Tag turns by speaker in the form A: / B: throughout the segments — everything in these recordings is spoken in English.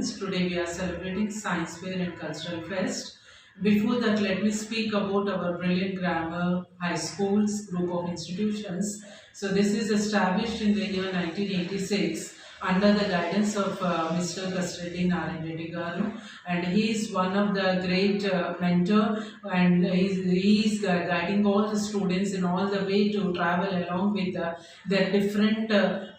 A: students. Today we are celebrating Science Fair and Cultural Fest. Before that, let me speak about our Brilliant Grammar High Schools group of institutions. So this is established in the year 1986 under the guidance of Mr. Kastreddy Narayan Reddy Garu, and he is one of the great mentor, and he is guiding all the students in all the way to travel along with their different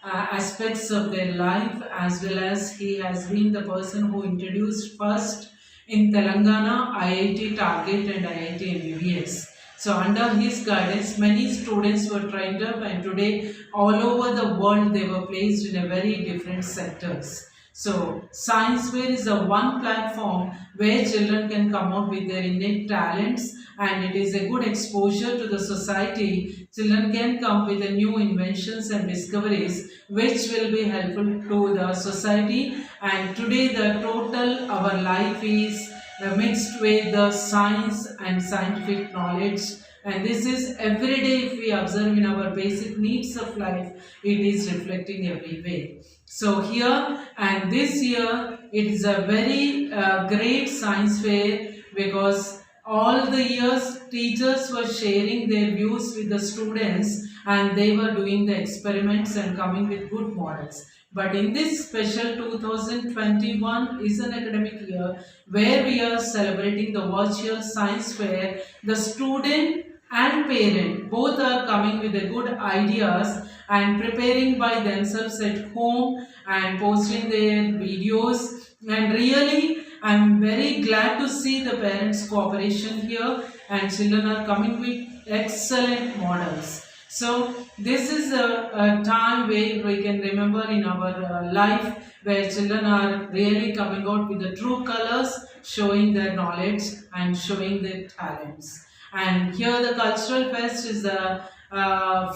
A: aspects of their life, as well as he has been the person who introduced first in Telangana IIT Target and IIT MBBS. So under his guidance, many students were trained up, and today all over the world they were placed in a very different sectors. So Science Fair is a one platform where children can come out with their innate talents, and it is a good exposure to the society. Children can come with the new inventions and discoveries which will be helpful to the society. And today the total our life is mixed with the science and scientific knowledge, and this is every day. If we observe in our basic needs of life, it is reflecting everywhere. So here and this year it is a very great science fair, because all the years teachers were sharing their views with the students, and they were doing the experiments and coming with good models. But in this special 2021 is an academic year where we are celebrating the virtual science fair. The student and parent both are coming with the good ideas and preparing by themselves at home and posting their videos, and really I'm very glad to see the parents' cooperation here, and children are coming with excellent models. So this is a time where we can remember in our life, where children are really coming out with the true colors, showing their knowledge and showing their talents. And here the cultural fest is a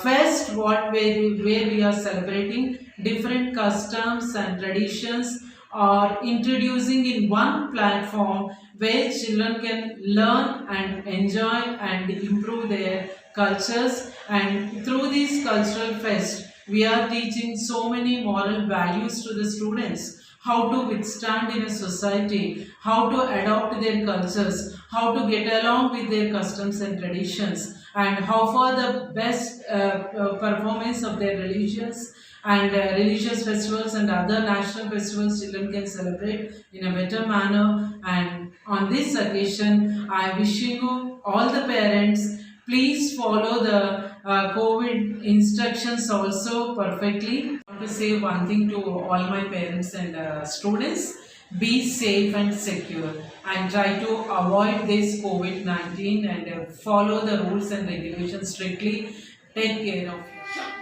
A: fest where we are celebrating different customs and traditions, or introducing in one platform where children can learn and enjoy and improve their cultures. And through this cultural fest we are teaching so many moral values to the students: how to withstand in a society, how to adopt their cultures, how to get along with their customs and traditions, and how for the best performance of their religions and religious festivals and other national festivals children can celebrate in a better manner. And on this occasion I wishing you all the parents, please follow the COVID instructions also perfectly. I want to say one thing to all my parents and students: be safe and secure, and try to avoid this COVID-19 and follow the rules and regulations strictly. Take care of yourself.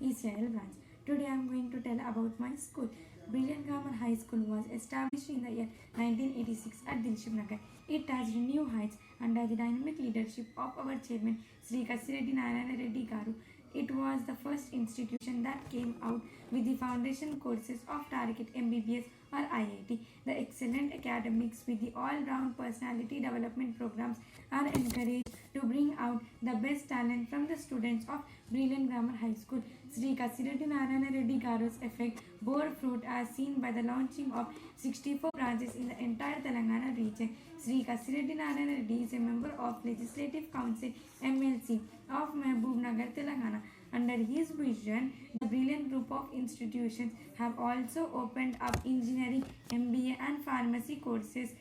B: ECIL branch. Today I am going to tell about my school. Brilliant Grammar High School was established in the year 1986 at Dilship Nagar. It has new heights under the dynamic leadership of our chairman Sri Kasireddy Narayana Reddy Garu. It was the first institution that came out with the foundation courses of Target MBBS or IIT. The excellent academics with the all-round personality development programs are encouraged to bring out the best talent from the students of Brilliant Grammar High School. Sri Kasireddy Narayana Reddy Garu's effect bore fruit as seen by the launching of 64 branches in the entire Telangana region. Sri Kasireddy Narayana Reddy is a member of Legislative Council MLC of Mehboob Nagar, Telangana. Under his vision, the brilliant group of institutions have also opened up engineering, MBA and pharmacy courses.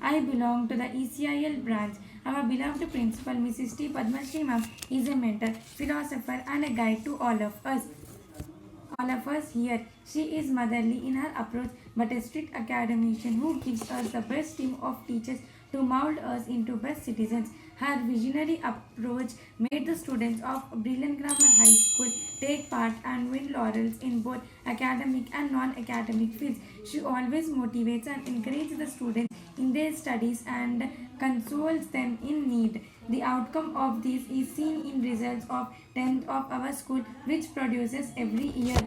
B: I belong to the ECIL branch. Our beloved principal, Mrs. T. Padmashri ma'am, is a mentor, philosopher and a guide to all of us. All of us here. She is motherly in her approach but a strict academician who gives us the best team of teachers to mold us into best citizens. Her visionary approach made the students of Brilliant Grammar High School take part and win laurels in both academic and non-academic fields. She always motivates and encourages the students in their studies and consoles them in need. The outcome of this is seen in results of 10th of our school, which produces every year.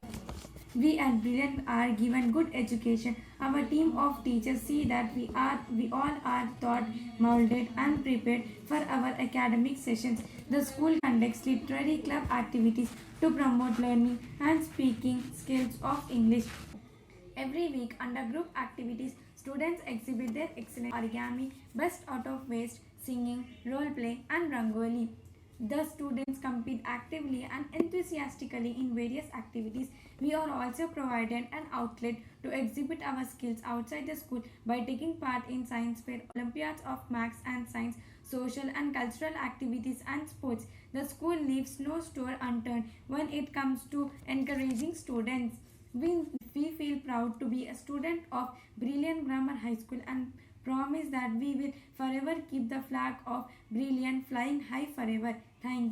B: We at Brilliant are given good education. Our team of teachers see that we all are taught, molded and prepared for our academic sessions. The school conducts literary club activities to promote learning and speaking skills of English. Every week under group activities, students exhibit their excellent origami, best out of waste, singing, role play and rangoli. The students compete actively and enthusiastically in various activities. We are also provided an outlet to exhibit our skills outside the school by taking part in science fair, Olympiads of maths and science, social and cultural activities and sports. The school leaves no stone unturned when it comes to encouraging students. We feel proud to be a student of Brilliant Grammar High School and promise that we will forever keep the flag of Brilliant flying high forever. Thank you.